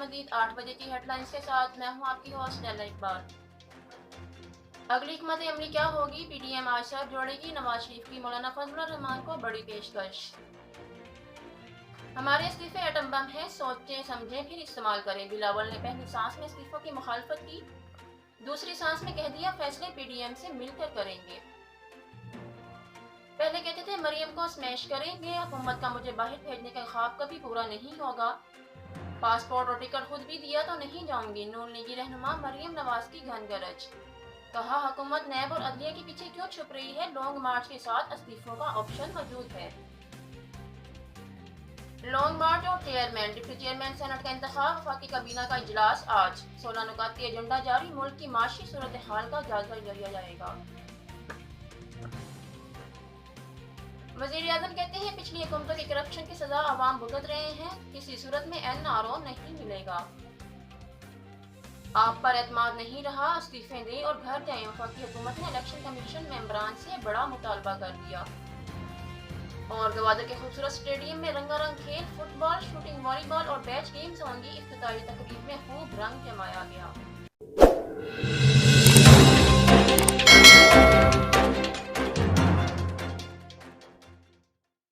खुशामदीद 8 बजे की हेडलाइंस के साथ मैं हूं आपकी होस्ट नैला इकबाल। अगली हिकमत अमली क्या होगी? पीडीएम आज साहब जोड़ेगी नवाज शरीफ की मौलाना फजलुर रहमान को बड़ी पेशकश। हमारे इस्तीफे एटम बम है, सोचें समझें फिर इस्तेमाल करें। बिलावल ने पहली सांस में इस्तीफों की मुखालफत की, दूसरी सांस में कह दिया फैसले पीडीएम से मिलकर करेंगे। पहले कहते थे मरियम को स्मैश करेंगे, हुकूमत का मुझे बाहर भेजने का ख्वाब कभी पूरा नहीं होगा। पासपोर्ट और टिकट खुद भी दिया तो नहीं जाऊंगी। नून लीगी रहनुमा मरियम नवाज की घन गरज। कहा हुकूमत नैब और अदलिया के पीछे क्यों छुप रही है, लॉन्ग मार्च के साथ इस्तीफों का ऑप्शन मौजूद है। लॉन्ग मार्च और चेयरमैन डिप्टी चेयरमैन सेनेट का इंतखाब, वफाकी काबीना का इजलास आज। 16 नुकाती एजेंडा जारी, मुल्क की माशी सूरत हाल का जायजा लिया जाएगा। वज़ीर आज़म कहते हैं पिछली हुकूमतों की करप्शन की सजा आवाम भुगत रहे हैं, किसी सूरत में एनआरओ नहीं मिलेगा। आप पर एतमाद नहीं रहा, इस्तीफे दें और घर जाएं। वफाकी हुकूमत ने इलेक्शन कमीशन मेंबरान से बड़ा मुतालबा कर दिया। और गवादर के खूबसूरत स्टेडियम में रंगारंग खेल, फुटबॉल, शूटिंग, वॉलीबॉल और बैच गेम्स होंगी। इफ्तिताही तकरीब में खूब रंग जमाया गया।